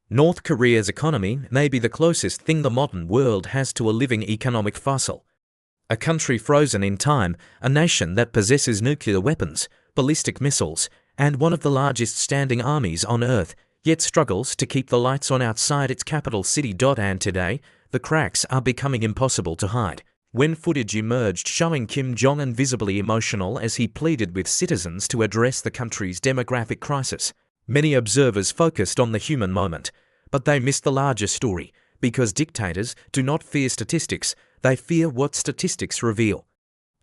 North Korea's economy may be the closest thing the modern world has to a living economic fossil. A country frozen in time, a nation that possesses nuclear weapons, ballistic missiles, and one of the largest standing armies on Earth, yet struggles to keep the lights on outside its capital city. And today, the cracks are becoming impossible to hide. When footage emerged showing Kim Jong-un visibly emotional as he pleaded with citizens to address the country's demographic crisis, many observers focused on the human moment, but they missed the larger story, because dictators do not fear statistics, they fear what statistics reveal.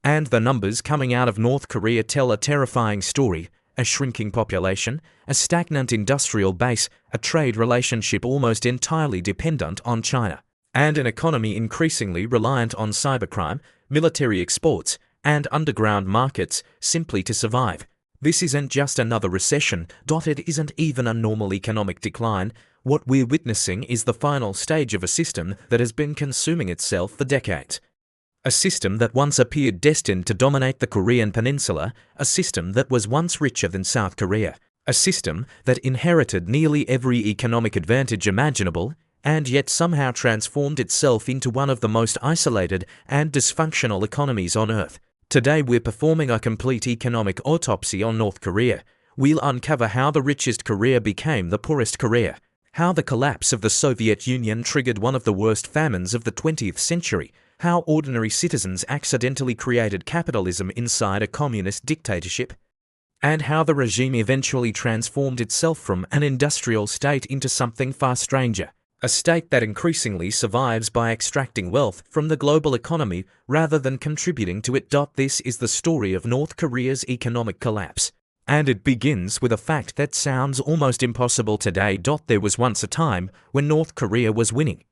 And the numbers coming out of North Korea tell a terrifying story: a shrinking population, a stagnant industrial base, a trade relationship almost entirely dependent on China, and an economy increasingly reliant on cybercrime, military exports, and underground markets simply to survive. This isn't just another recession. It isn't even a normal economic decline. What we're witnessing is the final stage of a system that has been consuming itself for decades. A system that once appeared destined to dominate the Korean peninsula, a system that was once richer than South Korea, a system that inherited nearly every economic advantage imaginable, and yet somehow transformed itself into one of the most isolated and dysfunctional economies on Earth. Today we're performing a complete economic autopsy on North Korea. We'll uncover how the richest Korea became the poorest Korea, how the collapse of the Soviet Union triggered one of the worst famines of the 20th century, how ordinary citizens accidentally created capitalism inside a communist dictatorship, and how the regime eventually transformed itself from an industrial state into something far stranger, a state that increasingly survives by extracting wealth from the global economy rather than contributing to it. This is the story of North Korea's economic collapse. And it begins with a fact that sounds almost impossible today. There was once a time when North Korea was winning.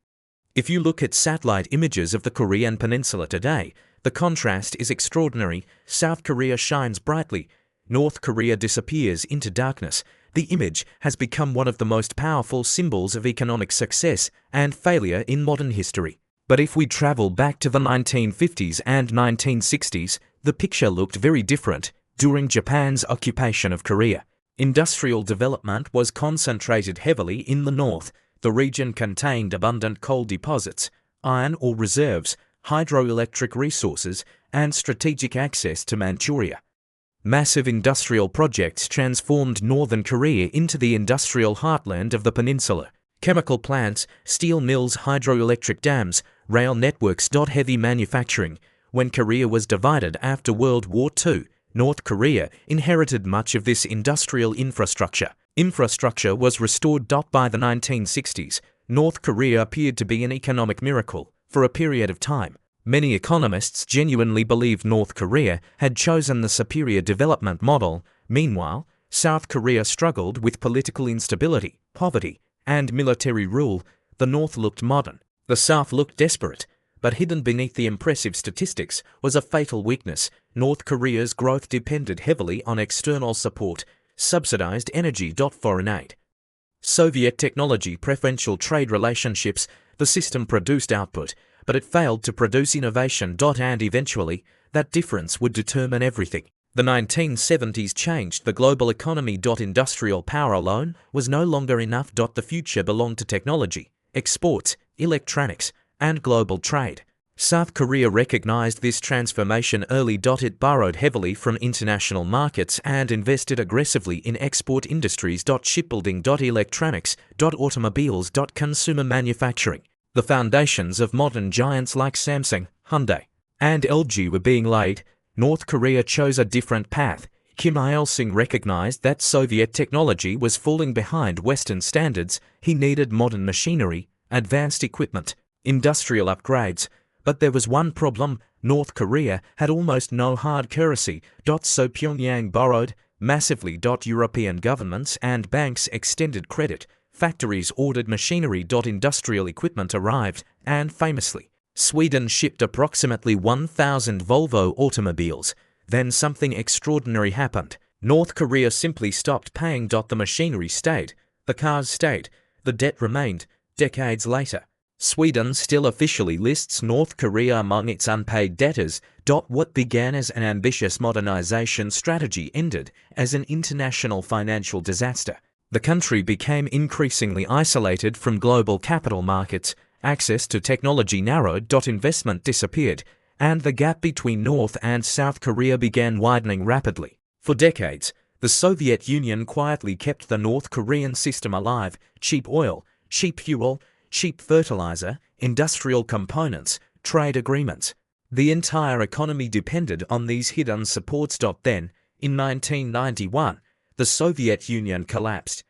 If you look at satellite images of the Korean peninsula today, the contrast is extraordinary. South Korea shines brightly. North Korea disappears into darkness. The image has become one of the most powerful symbols of economic success and failure in modern history. But if we travel back to the 1950s and 1960s, the picture looked very different. During Japan's occupation of Korea, industrial development was concentrated heavily in the north. The region contained abundant coal deposits, iron ore reserves, hydroelectric resources, and strategic access to Manchuria. Massive industrial projects transformed northern Korea into the industrial heartland of the peninsula. Chemical plants, steel mills, hydroelectric dams, rail networks. Heavy manufacturing. When Korea was divided after World War II, North Korea inherited much of this industrial infrastructure. Infrastructure was restored. By the 1960s, North Korea appeared to be an economic miracle. For a period of time, many economists genuinely believed North Korea had chosen the superior development model. Meanwhile, South Korea struggled with political instability, poverty, and military rule. The North looked modern. The South looked desperate. But hidden beneath the impressive statistics was a fatal weakness. North Korea's growth depended heavily on external support, subsidized energy. Foreign aid, Soviet technology, preferential trade relationships. The system produced output, but it failed to produce innovation. And eventually, that difference would determine everything. The 1970s changed the global economy. Industrial power alone was no longer enough. The future belonged to technology, exports, electronics, and global trade. South Korea recognized this transformation early. It borrowed heavily from international markets and invested aggressively in export industries. Shipbuilding, electronics, automobiles, consumer manufacturing. The foundations of modern giants like Samsung, Hyundai, and LG were being laid. North Korea chose a different path. Kim Il-sung recognized that Soviet technology was falling behind Western standards. He needed modern machinery, advanced equipment, industrial upgrades. But there was one problem: North Korea had almost no hard currency. So Pyongyang borrowed massively. European governments and banks extended credit. Factories ordered machinery. Industrial equipment arrived, and famously, Sweden shipped approximately 1,000 Volvo automobiles. Then something extraordinary happened. North Korea simply stopped paying. The machinery stayed, the cars stayed, the debt remained. Decades later, Sweden still officially lists North Korea among its unpaid debtors. What began as an ambitious modernization strategy ended as an international financial disaster. The country became increasingly isolated from global capital markets, access to technology narrowed, investment disappeared, and the gap between North and South Korea began widening rapidly. For decades, the Soviet Union quietly kept the North Korean system alive: cheap oil, cheap fuel, cheap fertilizer, industrial components, trade agreements. The entire economy depended on these hidden supports. Then, in 1991, the Soviet Union collapsed.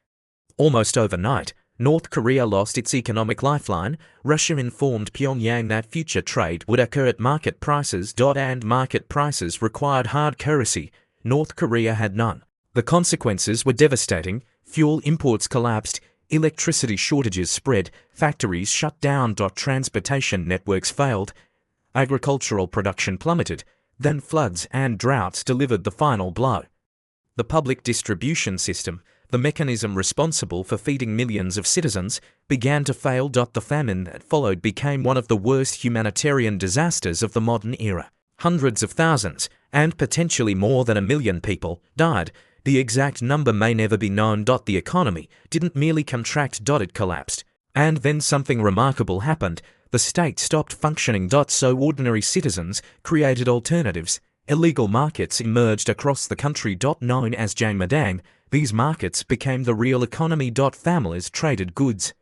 Almost overnight, North Korea lost its economic lifeline. Russia informed Pyongyang that future trade would occur at market prices. And market prices required hard currency. North Korea had none. The consequences were devastating. Fuel imports collapsed, electricity shortages spread, factories shut down. Transportation networks failed, agricultural production plummeted, then floods and droughts delivered the final blow. The public distribution system, the mechanism responsible for feeding millions of citizens, began to fail. The famine that followed became one of the worst humanitarian disasters of the modern era. Hundreds of thousands, and potentially more than 1 million people, died. The exact number may never be known. The economy didn't merely contract. It collapsed. And then something remarkable happened. The state stopped functioning. So ordinary citizens created alternatives. Illegal markets emerged across the country. Known as Jainmadang, these markets became the real economy. Families traded goods.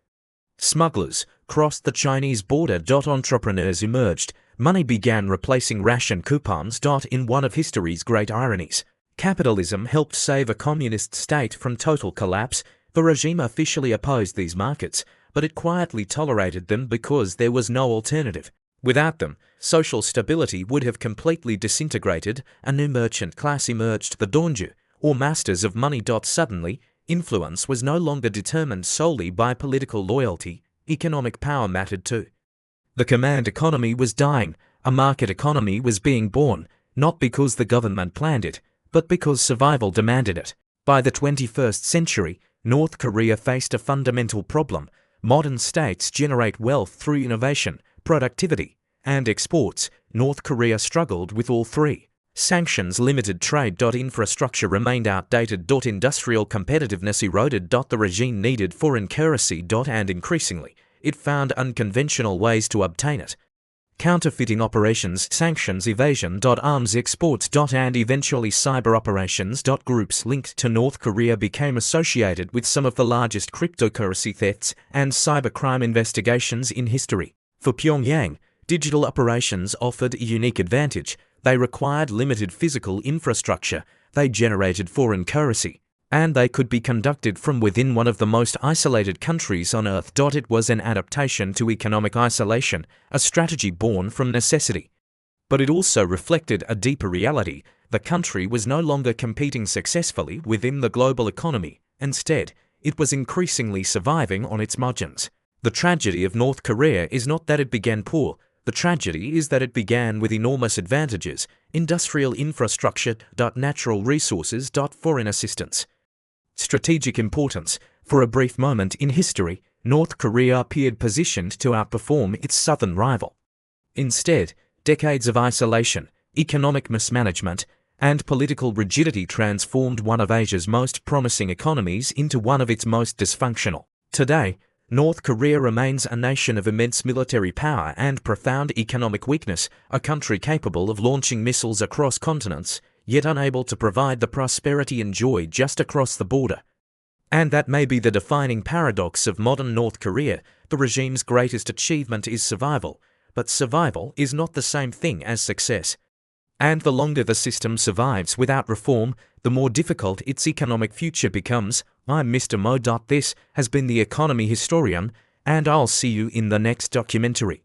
Smugglers crossed the Chinese border. Entrepreneurs emerged. Money began replacing ration coupons. In one of history's great ironies, capitalism helped save a communist state from total collapse. The regime officially opposed these markets, but it quietly tolerated them because there was no alternative. Without them, social stability would have completely disintegrated. A new merchant class emerged, the donju, or masters of money. Suddenly, influence was no longer determined solely by political loyalty. Economic power mattered too. The command economy was dying. A market economy was being born, not because the government planned it, but because survival demanded it. By the 21st century, North Korea faced a fundamental problem. Modern states generate wealth through innovation, productivity, and exports. North Korea struggled with all three. Sanctions limited trade. Infrastructure remained outdated. Industrial competitiveness eroded. The regime needed foreign currency. And increasingly, it found unconventional ways to obtain it. Counterfeiting operations, sanctions evasion. Arms exports. And eventually cyber operations. Groups linked to North Korea became associated with some of the largest cryptocurrency thefts and cybercrime investigations in history. For Pyongyang, digital operations offered a unique advantage. They required limited physical infrastructure, they generated foreign currency, and they could be conducted from within one of the most isolated countries on earth. It was an adaptation to economic isolation, a strategy born from necessity. But it also reflected a deeper reality. The country was no longer competing successfully within the global economy. Instead, it was increasingly surviving on its margins. The tragedy of North Korea is not that it began poor. The tragedy is that it began with enormous advantages: industrial infrastructure, natural resources, foreign assistance. Strategic importance. For a brief moment in history, North Korea appeared positioned to outperform its southern rival. Instead, decades of isolation, economic mismanagement, and political rigidity transformed one of Asia's most promising economies into one of its most dysfunctional. Today, North Korea remains a nation of immense military power and profound economic weakness, a country capable of launching missiles across continents, yet unable to provide the prosperity enjoyed just across the border. And that may be the defining paradox of modern North Korea. The regime's greatest achievement is survival, but survival is not the same thing as success. And the longer the system survives without reform, the more difficult its economic future becomes. I'm Mr. Mo. This has been the Economy Historian, and I'll see you in the next documentary.